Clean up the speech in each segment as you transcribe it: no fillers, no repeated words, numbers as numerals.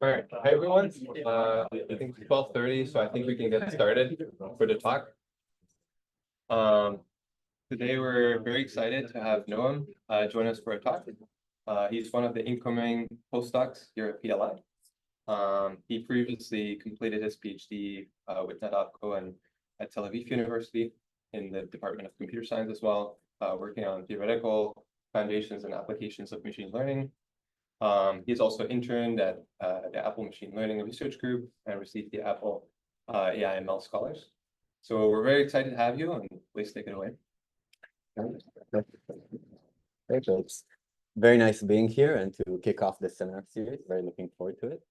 All right, hi everyone. I think it's 12:30, so I think we can get started for the talk. Today we're very excited to have Noam join us for a talk. He's one of the incoming postdocs here at PLI. He previously completed his PhD with NetApco and at Tel Aviv University in the Department of Computer Science as well, working on theoretical foundations and applications of machine learning. He's also interned at the Apple Machine Learning Research Group and received the Apple AI/ML Scholars. So we're very excited to have you, and please take it away. Hey, folks. Very nice being here and to kick off this seminar series. Very looking forward to it.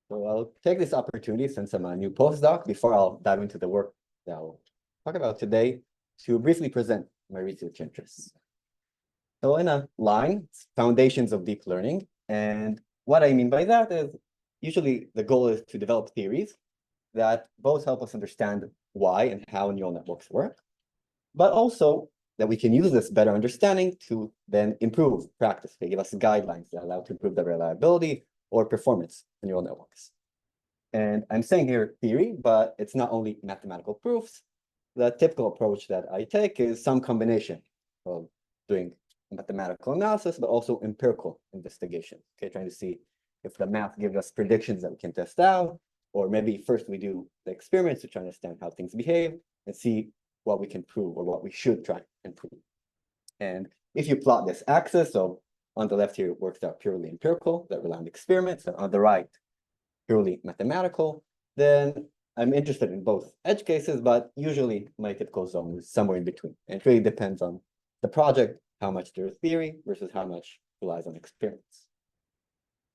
So I'll take this opportunity, since I'm a new postdoc, before I'll dive into the work that I'll talk about today, to briefly present my research interests. So in a line, foundations of deep learning. And what I mean by that is usually the goal is to develop theories that both help us understand why and how neural networks work, but also that we can use this better understanding to then improve practice. They give us guidelines that allow to improve the reliability or performance of neural networks. And I'm saying here theory, but it's not only mathematical proofs. The typical approach that I take is some combination of doing mathematical analysis, but also empirical investigation. Okay, trying to see if the math gives us predictions that we can test out, or maybe first we do the experiments to try to understand how things behave and see what we can prove or what we should try and prove. And if you plot this axis, so on the left here it works out purely empirical, that rely on experiments, and on the right, purely mathematical, then I'm interested in both edge cases, but usually my typical zone is somewhere in between. And it really depends on the project, how much there is theory versus how much relies on experiments.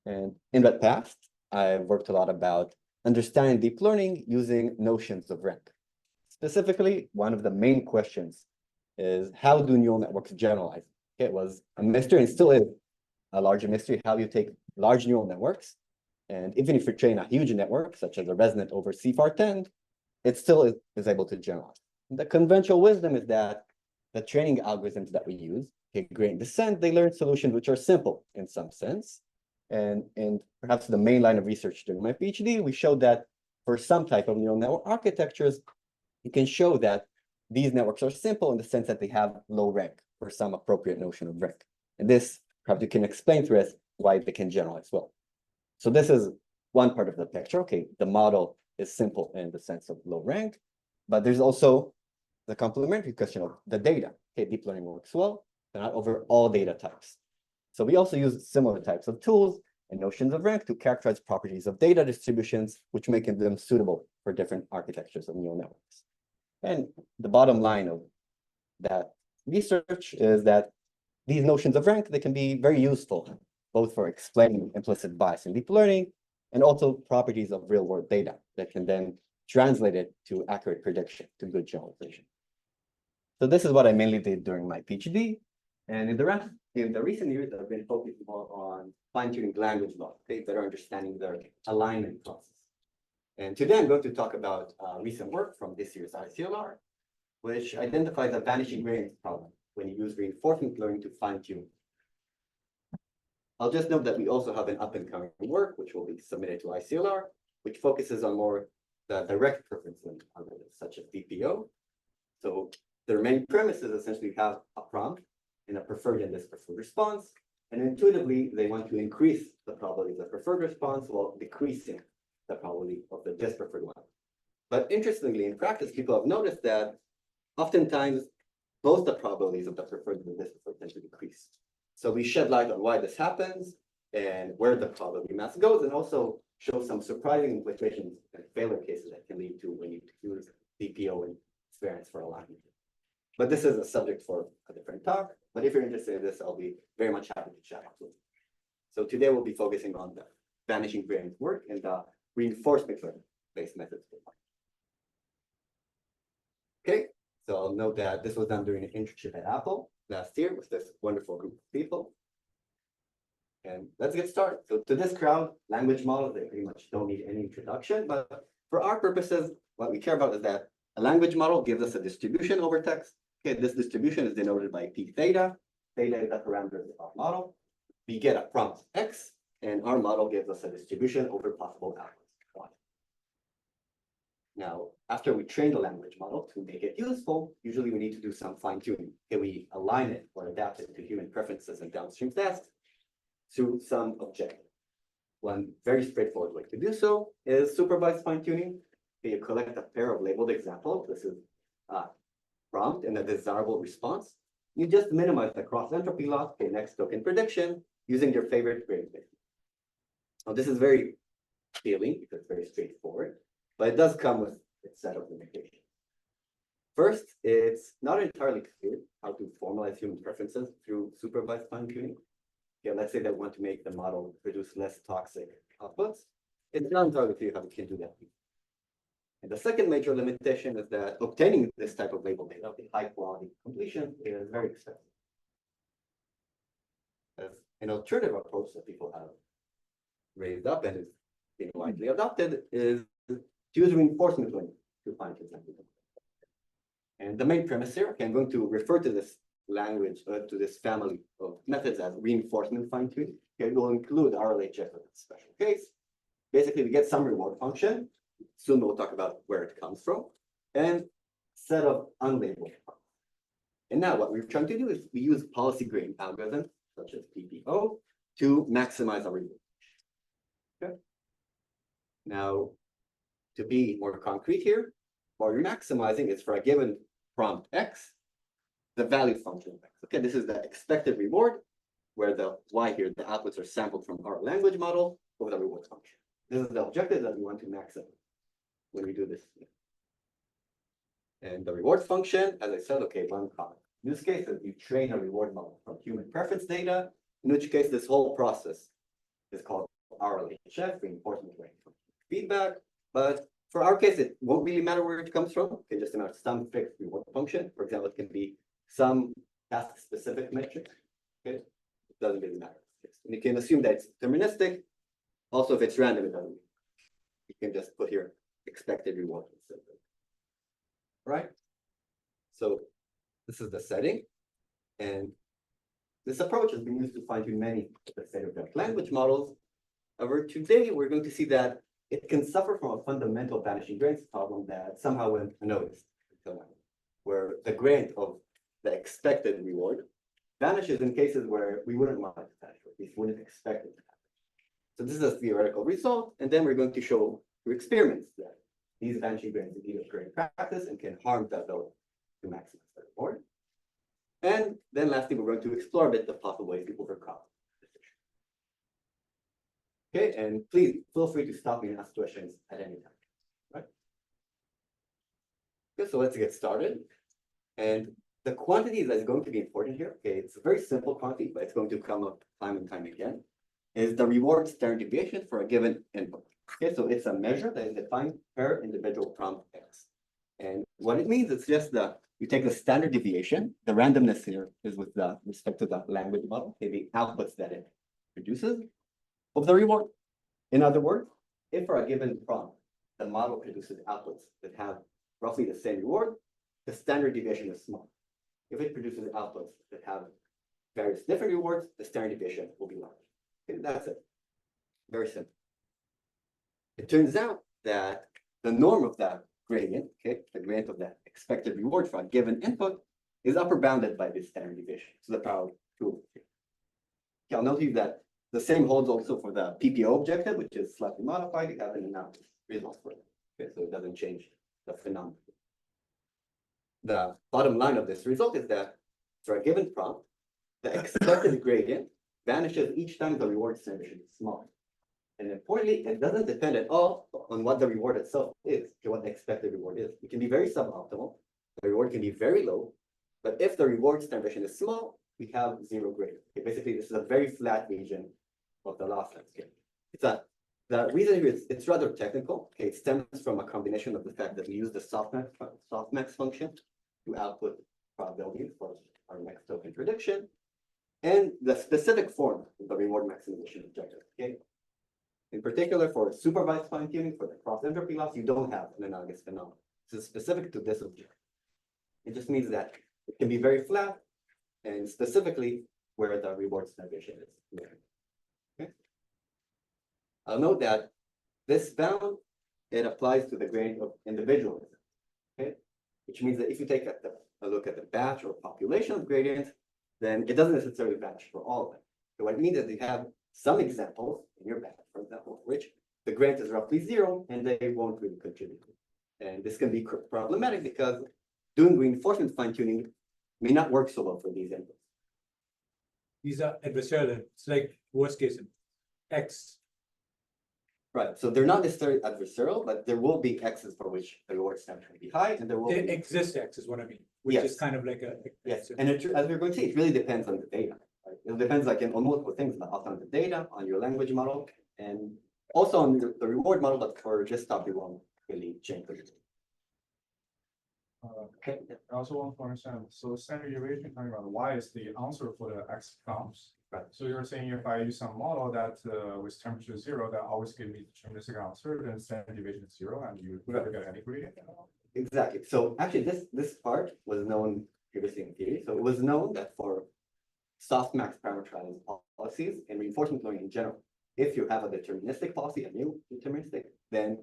And in that past, I've worked a lot about understanding deep learning using notions of rank. Specifically, one of the main questions is how do neural networks generalize? Okay, it was a mystery and still is a larger mystery, how you take large neural networks, and even if you train a huge network, such as a resonant over CFAR10, it still is able to generalize. The conventional wisdom is that the training algorithms that we use, okay, gradient descent, they learn solutions which are simple in some sense. And perhaps the main line of research during my PhD, we showed that for some type of neural network architectures, you can show that these networks are simple in the sense that they have low rank for some appropriate notion of rank. And this, perhaps you can explain to us why they can generalize well. So this is one part of the picture. Okay, the model is simple in the sense of low rank, but there's also the complementary question of the data. Okay, deep learning works well, but not over all data types. So we also use similar types of tools and notions of rank to characterize properties of data distributions, which make them suitable for different architectures of neural networks. And the bottom line of that research is that these notions of rank, they can be very useful, both for explaining implicit bias in deep learning and also properties of real-world data that can then translate it to accurate prediction, to good generalization. So this is what I mainly did during my PhD. And in the recent years, I've been focusing more on fine-tuning language models, okay, better understanding their alignment process. And today I'm going to talk about recent work from this year's ICLR, which identifies a vanishing gradient problem when you use reinforcement learning to fine-tune. I'll just note that we also have an up-and-coming work, which will be submitted to ICLR, which focuses on more the direct preference learning algorithms, such as DPO. So their main premise is essentially have a prompt in a preferred and dispreferred response, and intuitively they want to increase the probability of the preferred response while decreasing the probability of the dispreferred one. But interestingly, in practice, people have noticed that oftentimes both the probabilities of the preferred and the dispreferred tend to decrease. So we shed light on why this happens and where the probability mass goes, and also show some surprising implications and failure cases that can lead to when you use DPO and experience for alignment. But this is a subject for a different talk. But if you're interested in this, I'll be very much happy to chat with you. So today we'll be focusing on the vanishing gradient work and the reinforcement learning-based methods. Okay, so I'll note that this was done during an internship at Apple last year with this wonderful group of people. And let's get started. So to this crowd, language models, they pretty much don't need any introduction. But for our purposes, what we care about is that a language model gives us a distribution over text. Okay, this distribution is denoted by p theta. Theta is the parameter of our model. We get a prompt x, And our model gives us a distribution over possible outputs. Now, after we train the language model to make it useful, usually we need to do some fine tuning. Can we align it or adapt it to human preferences and downstream tasks through some objective? One very straightforward way to do so is supervised fine tuning. You collect a pair of labeled examples. This is a prompt and a desirable response. You just minimize the cross entropy loss, next token prediction using your favorite grading technique. Now, this is very appealing because it's very straightforward, but it does come with its set of limitations. First, it's not entirely clear how to formalize human preferences through supervised fine tuning. Let's say that we want to make the model produce less toxic outputs. It's not entirely clear how we can do that. And the second major limitation is that obtaining this type of label data with high quality completion is very expensive. As an alternative approach that people have raised up and is being widely adopted is to use reinforcement learning to find examples. And the main premise here, okay, I'm going to refer to this language, to this family of methods as reinforcement fine-tuning. Okay, we'll include RLHF as a special case. Basically, we get some reward function. Soon we'll talk about where it comes from, and set of unlabeled. And now what we're trying to do is we use policy grading algorithms such as PPO to maximize our reward. Okay. Now, to be more concrete here, what we're maximizing is for a given prompt X, the value function of X. Okay, this is the expected reward, where the Y here, the outputs are sampled from our language model over the reward function. This is the objective that we want to maximize when we do this. And the reward function, as I said, okay, one comment. In this case, you train a reward model from human preference data, in which case this whole process is called RLHF, reinforcement learning feedback. But for our case, it won't really matter where it comes from. It can just amount some fixed reward function. For example, it can be some task-specific metric. Okay, it doesn't really matter. And you can assume that it's deterministic. Also, if it's random, it doesn't. You can just put here expected reward instead of it. Right? So this is the setting. And this approach has been used to fine-tune many of the state-of-the-art language models. However, today we're going to see that it can suffer from a fundamental vanishing gradients problem that somehow went unnoticed until now, where the gradient of the expected reward vanishes in cases where we wouldn't want it to vanish, or at least wouldn't expect it to happen. So this is a theoretical result, and then we're going to show through experiments that these vanishing gradients indeed of great practice and can harm the ability to maximize the reward. And then lastly, we're going to explore a bit the possible ways to overcome this issue. Okay, and please feel free to stop me and ask questions at any time. Right? Okay, so let's get started. And the quantity that is going to be important here, okay, it's a very simple quantity, but it's going to come up time and time again, is the reward standard deviation for a given input. Okay, so it's a measure that is defined per individual prompt X. And what it means, it's just that you take the standard deviation, the randomness here is with the respect to the language model, okay, the outputs that it produces of the reward. In other words, if for a given prompt, the model produces outputs that have roughly the same reward, the standard deviation is small. If it produces outputs that have various different rewards, the standard deviation will be large. Okay, that's it. Very simple. It turns out that the norm of that gradient, okay, the gradient of that expected reward for a given input is upper bounded by this standard deviation to the power of 2 over 3. Okay, I'll note you that the same holds also for the PPO objective, which is slightly modified. You have an analysis result for it. Okay, so it doesn't change the phenomenon. The bottom line of this result is that for a given prompt, the expected gradient vanishes each time the reward distribution is small. And importantly, it doesn't depend at all on what the reward itself is, what the expected reward is. It can be very suboptimal. The reward can be very low, but if the reward distribution is small, we have 0 gradient. Okay, basically, this is a very flat region of the loss landscape. The reason here is it's rather technical. Okay, it stems from a combination of the fact that we use the softmax function to output probabilities for our next token prediction, and the specific form of the reward maximization objective. Okay. In particular, for supervised fine-tuning for the cross entropy loss, you don't have an analogous phenomenon. This is specific to this objective. It just means that it can be very flat, and specifically where the reward distribution is. Okay. I'll note that this bound, it applies to the gradient of individualism, okay? Which means that if you take a look at the batch or population of gradients, then it doesn't necessarily vanish for all of them. So what it means is you have some examples in your batch, for example, which the gradient is roughly 0 and they won't really contribute. And this can be problematic because doing reinforcement fine-tuning may not work so well for these inputs. These are adversarial. It's like worst case X. Right, so they're not necessarily adversarial, but there will be X's for which the reward standard will be high, and there will They be. exist X is what I mean, which Yes. is kind of like a. Yes, and as we're going to see, it really depends on the data. Right? It depends like on multiple things, but also on the data, on your language model, and also on the reward model, but for this topic, we won't really change the result. Okay, I also want to understand, so standard deviation talking about y is the answer for the x counts. Right. So you're saying if I use some model that with temperature 0, that always give me deterministic answer, then standard deviation is 0 and you never get any gradient. Exactly. So actually, this part was known previously in theory. So it was known that for softmax parameterized policies and reinforcement learning in general, if you have a deterministic policy, a new deterministic, then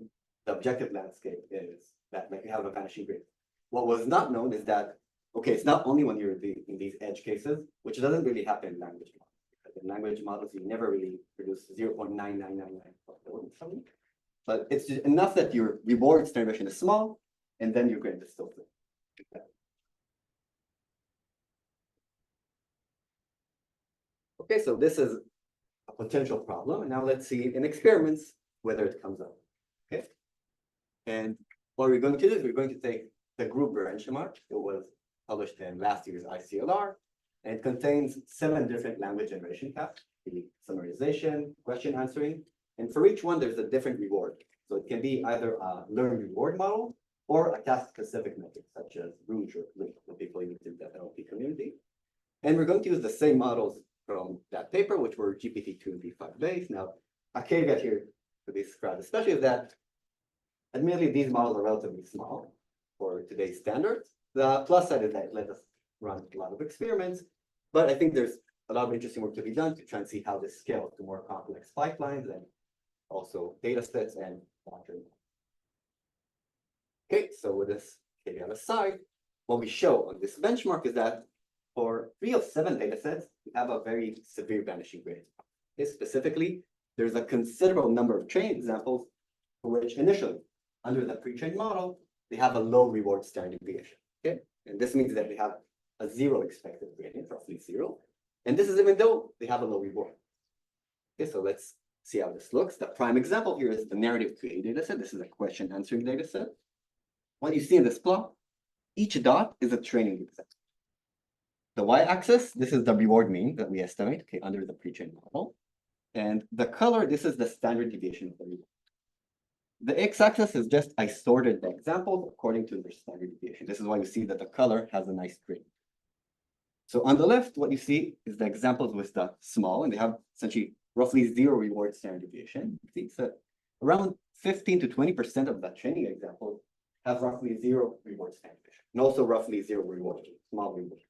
the objective landscape is that like you have a vanishing gradient. What was not known is that, okay, it's not only when you're in these edge cases, which doesn't really happen in language models. Because in language models, you never really produce 0.9999. But it's just enough that your reward standard deviation is small, and then your gradient is still good. Okay, so this is a potential problem. And now let's see in experiments whether it comes up. Okay. And what we're going to do is we're going to take the group benchmark. It was published in last year's ICLR, and it contains 7 different language generation paths, the summarization, question answering, and for each one, there's a different reward. So it can be either a learn reward model or a task-specific method, such as Rouge or Blink, what people use in the NLP community. And we're going to use the same models from that paper, which were GPT-2 and V5 based. Now, a caveat here to be described, especially is that, admittedly, these models are relatively small for today's standards. The plus side is that it let us run a lot of experiments, but I think there's a lot of interesting work to be done to try and see how this scales to more complex pipelines and also data sets and monitoring. Okay, so with this caveat aside, what we show on this benchmark is that for 3 of 7 data sets, we have a very severe vanishing gradient. Okay, specifically, there's a considerable number of training examples for which initially, under the pre-trained model, they have a low reward standard deviation. Okay, and this means that they have a 0 expected gradient, roughly 0. And this is even though they have a low reward. Okay, so let's see how this looks. The prime example here is the narrative QA dataset. This is a question answering dataset. What you see in this plot, each dot is a training example. The y-axis, this is the reward mean that we estimate, okay, under the pre-trained model. And the color, this is the standard deviation of the reward. The x-axis is just I sorted the examples according to their standard deviation. This is why you see that the color has a nice gradient. So on the left, what you see is the examples with the small, and they have essentially roughly 0 reward standard deviation. See, so around 15 to 20% of the training examples have roughly 0 reward standard deviation, and also roughly 0 reward, small reward.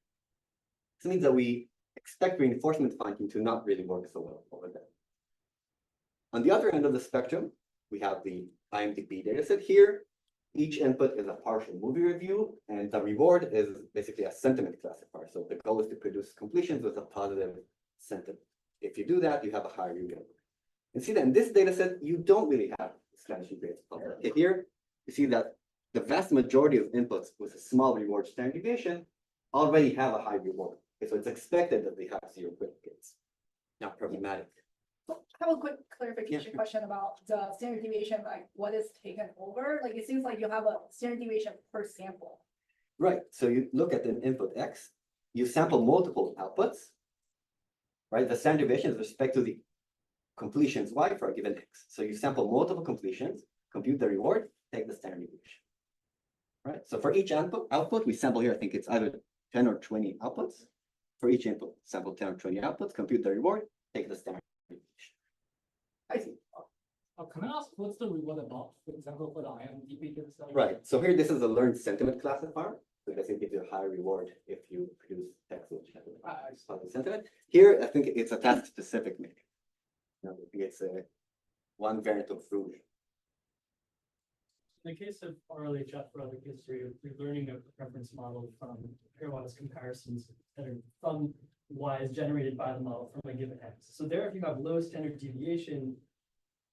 This means that we expect reinforcement fine-tuning to not really work so well over there. On the other end of the spectrum, we have the IMDb dataset here. Each input is a partial movie review, and the reward is basically a sentiment classifier. So the goal is to produce completions with a positive sentiment. If you do that, you have a higher reward. And see that in this dataset, you don't really have vanishing grades. Here, you see that the vast majority of inputs with a small reward standard deviation already have a high reward. Okay, so it's expected that they have 0 grades. Not problematic. I have a quick clarification question about the standard deviation, like what is taken over? Like it seems like you have a standard deviation per sample. Right, so you look at an input X, you sample multiple outputs, right? The standard deviation is with respect to the completions Y for a given X. So you sample multiple completions, compute the reward, take the standard deviation. Right, so for each output, we sample here, I think it's either 10 or 20 outputs. For each input, sample 10 or 20 outputs, compute the reward, take the standard deviation. I see. Can I ask what's the reward about, for example, for the IMDb data set? Right, so here this is a learned sentiment classifier. So basically gives you a higher reward if you produce text which has a positive sentiment. Here, I think it's a task specific maybe. I think it's one variant of rouge. In the case of RLHF for other history, you're learning a preference model from pairwise comparisons that are from Y's generated by the model from a given X. So there, if you have low standard deviation,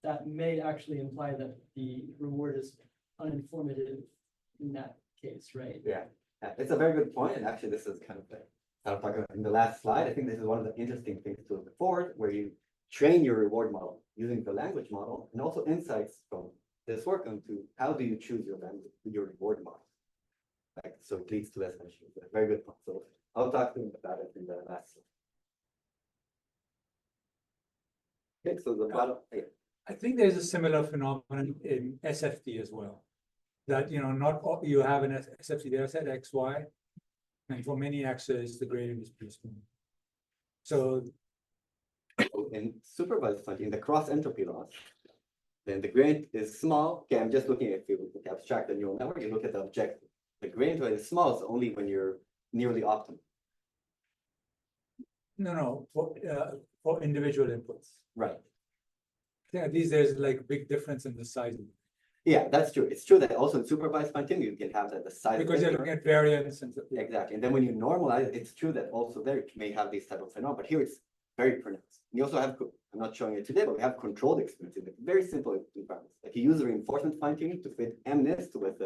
that may actually imply that the reward is uninformative in that case, right? Yeah, it's a very good point, and actually this is kind of the, I was talking about in the last slide. I think this is one of the interesting things to look forward, where you train your reward model using the language model, and also insights from this work into how do you choose your language, your reward model. Like, so it leads to less mentioning. Very good point. So I'll talk to you about it in the last slide. Okay, so the bottom, yeah. I think there's a similar phenomenon in SFT as well. That, you know, not all, you have an SFT data set X, Y, and for many X's, the gradient is pretty small. So In supervised funding, the cross entropy loss, then the gradient is small. Okay, I'm just looking at, if you abstract the neural network, you look at the objective. The gradient when it's small is only when you're nearly optimal. no, for individual inputs. Right. I think at least there's like big difference in the size of it. Yeah, that's true. It's true that also in supervised funding, you can have that the size. Because you're looking at variance and. Exactly. And then when you normalize, it's true that also there you may have these type of phenomena, but here it's very pronounced. You also have, I'm not showing it today, but we have controlled experiments in it. Very simple environments. Like you use reinforcement fine-tuning to fit MNIST with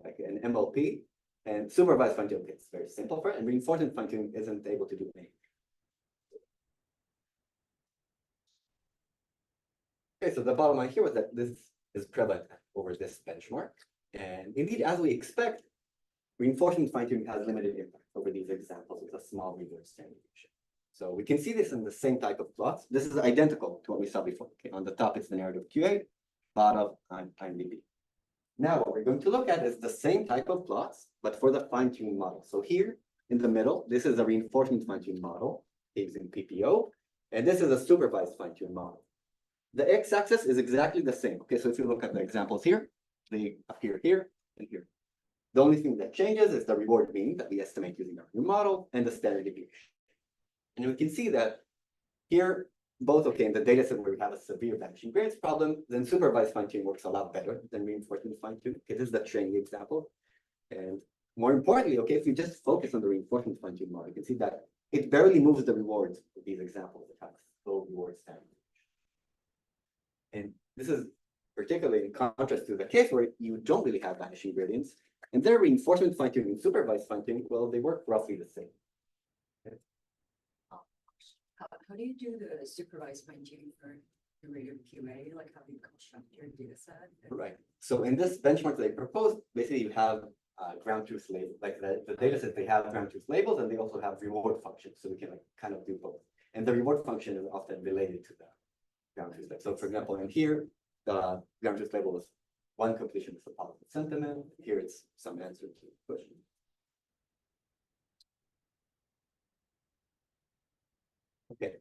like an MLP, and supervised fine-tuning, it's very simple for it, and reinforcement fine-tuning isn't able to do anything. Okay, so the bottom line here was that this is prevalent over this benchmark. And indeed, as we expect, reinforcement fine-tuning has limited impact over these examples with a small reverse standard deviation. So we can see this in the same type of plots. This is identical to what we saw before. Okay, on the top, it's the narrative QA, bottom, IMDb. Now, what we're going to look at is the same type of plots, but for the fine-tuning model. So here in the middle, this is a reinforcement fine-tuning model using PPO, and this is a supervised fine-tuning model. The x-axis is exactly the same. Okay, so if you look at the examples here, they appear here and here. The only thing that changes is the reward mean that we estimate using our new model and the standard deviation. And we can see that here, both, okay, in the data set where we have a severe vanishing grades problem, then supervised fine-tuning works a lot better than reinforcement fine-tuning. Okay, this is the training example. And more importantly, okay, if you just focus on the reinforcement fine-tuning model, you can see that it barely moves the rewards with these examples that have low reward standard. And this is particularly in contrast to the case where you don't really have vanishing gradients. And their reinforcement fine-tuning and supervised fine-tuning, well, they work roughly the same. Okay. How do you do the supervised fine-tuning for the rate of QA? Like how do you construct your data set? Right. So in this benchmark they proposed, basically you have ground truth labels, like the data set, they have ground truth labels, and they also have reward functions. So we can like kind of do both. And the reward function is often related to the ground truth label. So for example, in here, the ground truth label is one completion is a positive sentiment. Here it's some answer to the question. Okay.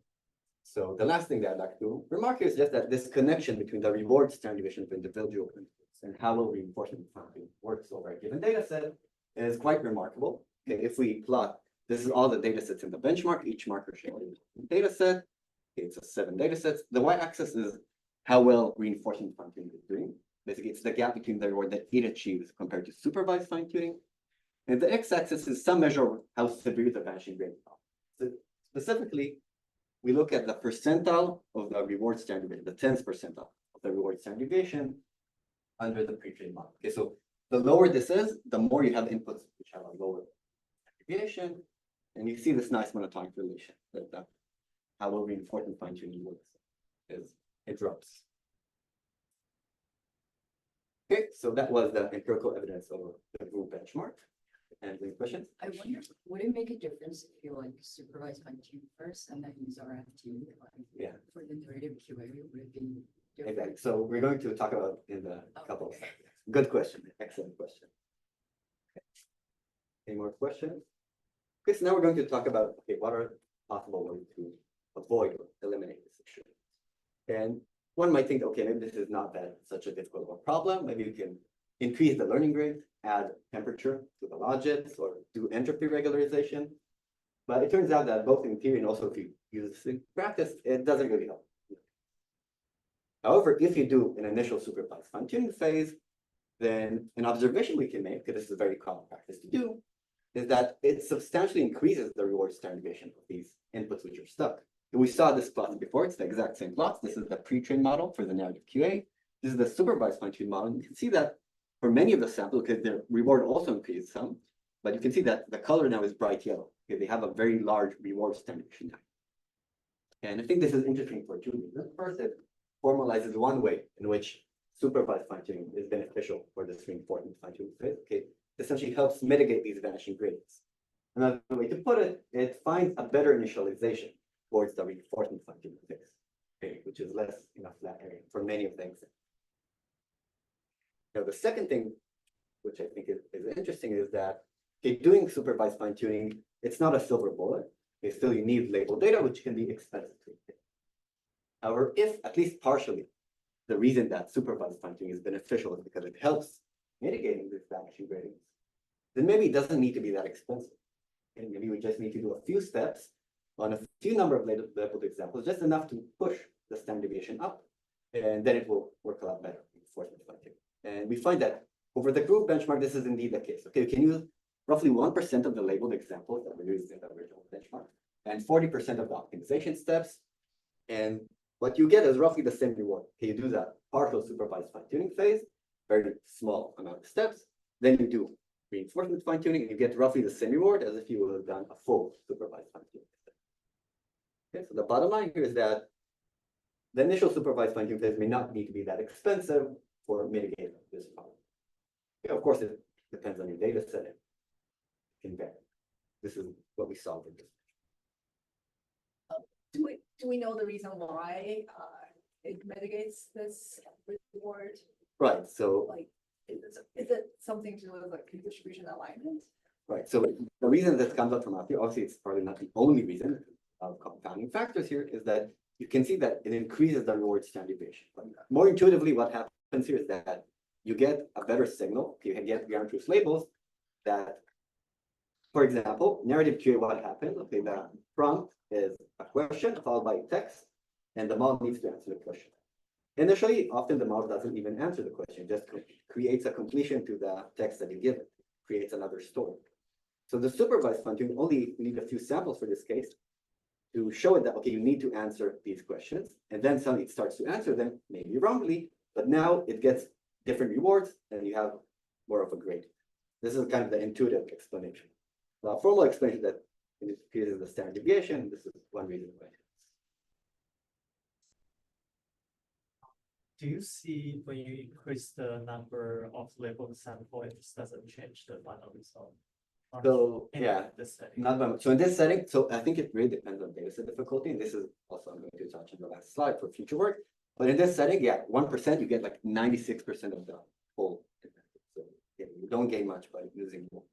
So the last thing that I'd like to remark here is just that this connection between the reward standard deviation of individual inputs and how well reinforcement fine-tuning works over a given data set is quite remarkable. Okay, if we plot, this is all the data sets in the benchmark, each marker showing a data set. Okay, it's a 7 data sets. The y-axis is how well reinforcement fine-tuning is doing. Basically, it's the gap between the reward that it achieves compared to supervised fine-tuning. And the x-axis is some measure of how severe the vanishing grade is. So specifically, we look at the percentile of the reward standard deviation, the 10th percentile of the reward standard deviation under the pre-trained model. Okay, so the lower this is, the more you have inputs which have a lower deviation. And you see this nice monotonic relation that how well reinforcement fine-tuning works is it drops. Okay, so that was the empirical evidence of the group benchmark. And any questions? I wonder, would it make a difference if you like supervise fine-tune first and then use RFT? Like, Yeah. For the narrative QA, would it be different? Exactly. So we're going to talk about in the couple of seconds. Good question. Excellent question. Okay. Any more questions? Okay, so now we're going to talk about, okay, what are possible ways to avoid or eliminate this issue? And one might think, okay, maybe this is not that such a difficult of a problem. Maybe you can increase the learning rate, add temperature to the logits, or do entropy regularization. But it turns out that both in theory and also if you use this in practice, it doesn't really help. However, if you do an initial supervised fine-tuning phase, then an observation we can make, because this is a very common practice to do, is that it substantially increases the reward standard deviation of these inputs which are stuck. And we saw this plot before, it's the exact same plots. This is the pre-trained model for the narrative QA. This is the supervised fine-tuned model. And you can see that for many of the samples, because their reward also increases some, but you can see that the color now is bright yellow, because they have a very large reward standard deviation time. And I think this is interesting for two reasons. First, it formalizes one way in which supervised fine-tuning is beneficial for this reinforcement fine-tuning phase. Okay, essentially helps mitigate these vanishing gradients. Another way to put it, it finds a better initialization towards the reinforcement fine-tuning phase, okay, which is less in a flat area for many of things. Now, the second thing, which I think is interesting, is that okay, doing supervised fine-tuning, it's not a silver bullet. Okay, still, you need label data, which can be expensive to obtain. However, if at least partially, the reason that supervised fine-tuning is beneficial is because it helps mitigating these vanishing gradients, then maybe it doesn't need to be that expensive. And maybe we just need to do a few steps on a few number of labeled examples, just enough to push the standard deviation up, and then it will work a lot better for fine-tuning. And we find that over the group benchmark, this is indeed the case. Okay, we can use roughly 1% of the labeled examples that were used in the original benchmark, and 40% of the optimization steps. And what you get is roughly the same reward. Okay, you do that partial supervised fine-tuning phase, very small amount of steps. Then you do reinforcement fine-tuning, and you get roughly the same reward as if you would have done a full supervised fine-tuning. Okay, so the bottom line here is that the initial supervised fine-tuning phase may not need to be that expensive for mitigating this problem. Okay, of course, it depends on your data set. It can vary. This is what we saw with this. Do we know the reason why it mitigates this reward? Right. So Like, is it something to do with like distribution alignment? right. So the reason this comes up from up here, obviously, it's probably not the only reason of compounding factors here, is that you can see that it increases the reward standard deviation. But more intuitively, what happens here is that you get a better signal. You get ground truth labels that, for example, narrative QA, what happens? Okay, the prompt is a question followed by text, and the model needs to answer the question. Initially, often the model doesn't even answer the question, just creates a completion to the text that you give it, creates another story. So the supervised fine-tuning only need a few samples for this case to show it that, okay, you need to answer these questions, and then suddenly it starts to answer them, maybe wrongly, but now it gets different rewards, and you have more of a grade. This is kind of the intuitive explanation. The formal explanation that it appears as the standard deviation, this is one reason why. Do you see when you increase the number of labeled sample, it just doesn't change the final result? So In yeah, this setting. not very much. So in this setting, so I think it really depends on data set difficulty, and this is also I'm going to touch on the last slide for future work. But in this setting, yeah, 1% you get like 96% of the whole. So yeah, you don't gain much by using more.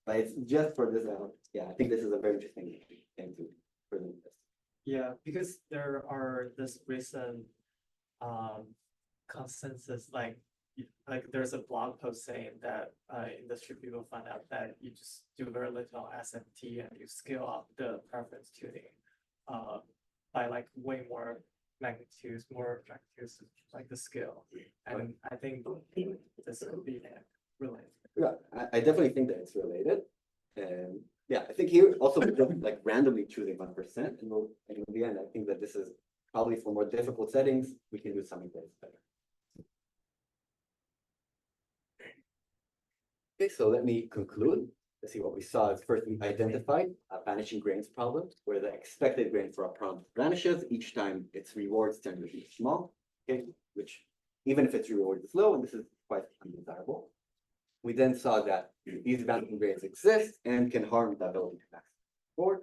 But it's just for this. Yeah, I think this is a very interesting thing to present this. Yeah, because there are this recent consensus, like there's a blog post saying that industry people find out that you just do very little SMT and you scale up the preference tuning by like way more magnitudes, more magnitudes, like the scale. And I think this could be related. Yeah, I definitely think that it's related. And yeah, I think here also we're just like randomly choosing 1%, and in the end, I think that this is probably for more difficult settings, we can do something that is better. Okay, so let me conclude. Let's see what we saw is first we identified a vanishing grains problem where the expected grain for a prompt vanishes each time its rewards tend to be small, okay, which even if its reward is low, and this is quite undesirable. We then saw that these vanishing grains exist and can harm the ability to max forward.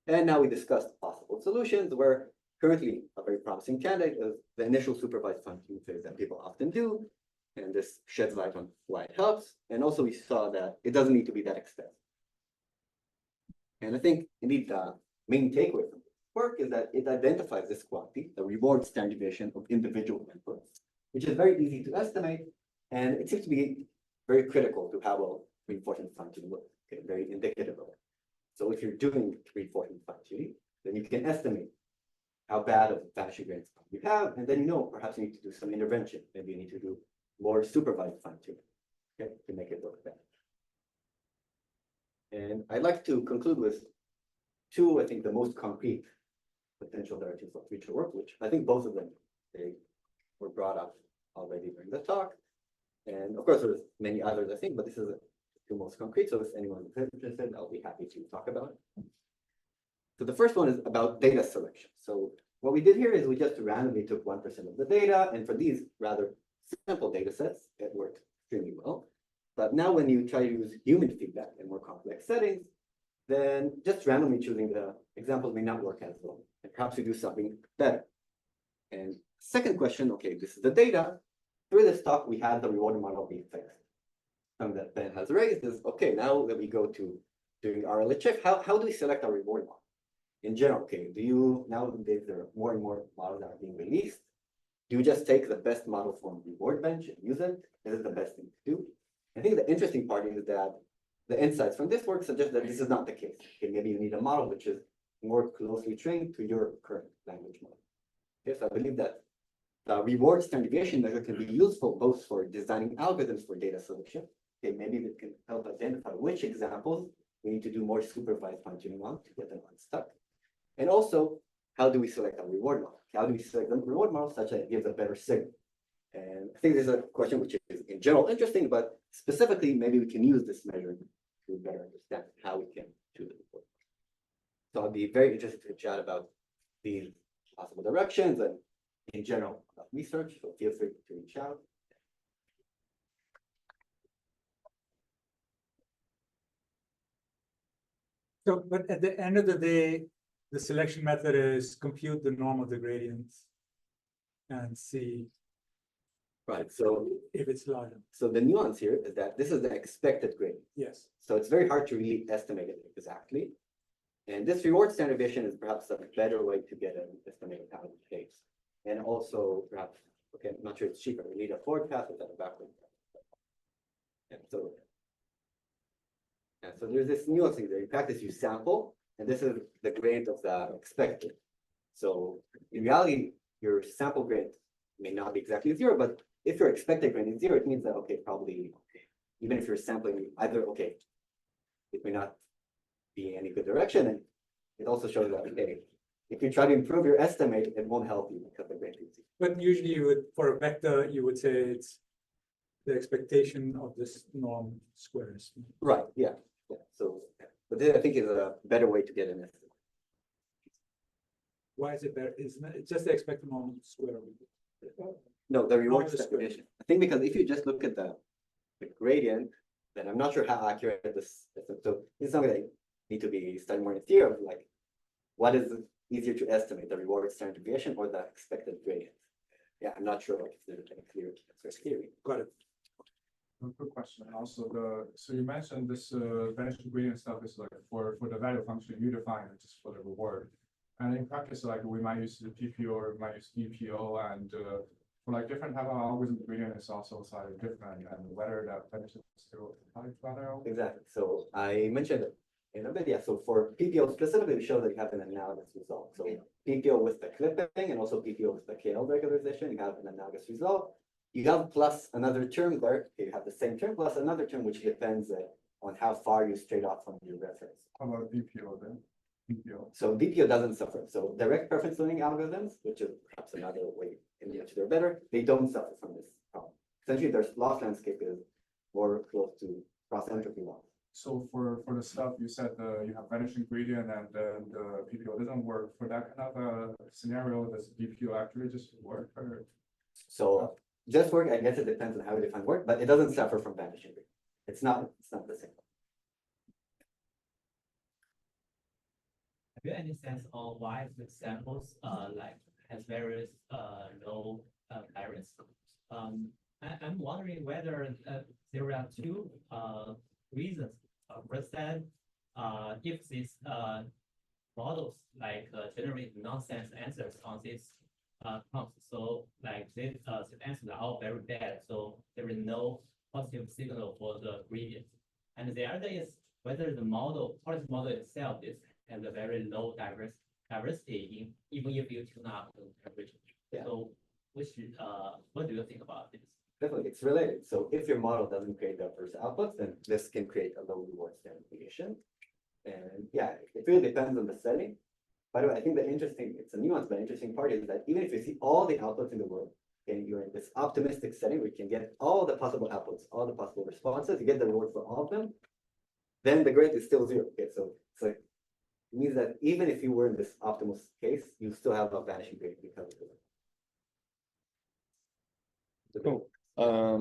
And now we discussed possible solutions where currently a very promising candidate is the initial supervised fine-tuning phase that people often do. And this sheds light on why it helps. And also we saw that it doesn't need to be that expensive. And I think indeed the main takeaway from this work is that it identifies this quantity, the reward standard deviation of individual inputs, which is very easy to estimate. And it seems to be very critical to how well reinforcement fine-tuning works, okay, very indicative of it. So if you're doing reinforcement fine-tuning, then you can estimate how bad of vanishing gradients you have, and then you know perhaps you need to do some intervention. Maybe you need to do more supervised fine tuning, okay, to make it work better. And I'd like to conclude with two, I think, the most concrete potential directions for future work, which I think both of them, they were brought up already during the talk. And of course, there's many others, I think, but this is the two most concrete. So if anyone is interested, I'll be happy to talk about it. So the first one is about data selection. So what we did here is we just randomly took 1% of the data, and for these rather simple data sets, it worked extremely well. But now when you try to use human feedback in more complex settings, then just randomly choosing the examples may not work as well. And perhaps we do something better. And second question, okay, this is the data. Through this talk, we had the reward model being fixed. Something that Ben has raised is, okay, now that we go to doing RLHF, how do we select our reward model? In general, okay, nowadays there are more and more models that are being released. Do you just take the best model from reward bench and use it? Is it the best thing to do? I think the interesting part is that the insights from this work suggest that this is not the case. Okay, maybe you need a model which is more closely trained to your current language model. Okay, so I believe that the reward standard deviation measure can be useful both for designing algorithms for data selection. Okay, maybe it can help identify which examples we need to do more supervised fine-tuning on to get them unstuck. And also, how do we select a reward model? How do we select a reward model such that it gives a better signal? And I think this is a question which is in general interesting, but specifically, maybe we can use this measure to better understand how we can choose a reward. So I'd be very interested to chat about these possible directions and in general about research, so feel free to reach out. So, but at the end of the day, the selection method is compute the norm of the gradients and see Right, so if it's large enough. so the nuance here is that this is the expected gradient. Yes. So it's very hard to really estimate it exactly. And this reward standard deviation is perhaps a better way to get an estimated out of the case. And also perhaps, okay, I'm not sure it's cheaper. We need a forward path without a backward path. And so there's this nuance thing there. In practice, you sample, and this is the gradient of the expected. So in reality, your sample gradient may not be exactly zero, but if your expected gradient is zero, it means that, okay, probably, okay, even if you're sampling either, okay, it may not be any good direction. And it also shows that, okay, if you try to improve your estimate, it won't help you because the gradient is zero. But usually you would, for a vector, you would say it's the expectation of this norm squares. Right, yeah. So, but this I think is a better way to get an estimate. Why is it better? It's just the expected norm square. No, the reward the standard square. deviation. I think because if you just look at the gradient, then I'm not sure how accurate this is. So this is something that you need to be studying more in theory of, like, what is easier to estimate, the reward standard deviation or the expected gradient? Yeah, I'm not sure like if there's a clear answer theory. Got it. One quick question, also so you mentioned this vanishing gradient stuff is like for the value function you define it just for the reward. And in practice, like we might use the PPO or we might use DPO, and for like different type of algorithm, gradient is also slightly different, and whether that benefits still Exactly. So I mentioned it in a bit, yeah. So for PPO specifically, we show that you have an analogous result. So PPO with the clipping and also PPO with the KL regularization, you have an analogous result. You have plus another term there. Okay, you have the same term plus another term, which depends on how far you strayed off from your reference. How about DPO then? DPO. So DPO doesn't suffer. So direct preference learning algorithms, which is perhaps another way in which they're better, they don't suffer from this problem. Essentially, their loss landscape is more close to cross entropy loss. So for the stuff you said, you have vanishing gradient and then the PPO doesn't work. For that kind of a scenario, does DPO actually just work? Or? So just work, I guess it depends on how you define work, but it doesn't suffer from vanishing gradient. It's not the same. Have you any sense on why the samples like has various low variance? I'm wondering whether there are two reasons. First, that if these models like generate nonsense answers on these prompts, so like these answers are all very bad, so there is no positive signal for the gradient. And the other is whether the model, policy model itself is has a very low diversity. diversity even if you tune up the temperature. Yeah. So what do you think about this? Definitely, it's related. So if your model doesn't create diverse outputs, then this can create a low reward standard deviation. And yeah, it really depends on the setting. By the way, I think it's a nuance, but interesting part is that even if you see all the outputs in the world, and you're in this optimistic setting where you can get all the possible outputs, all the possible responses, you get the reward for all of them, then the grade is still 0. Okay, so it's like, it means that even if you were in this optimal case, you still have a vanishing grade because of it. Cool.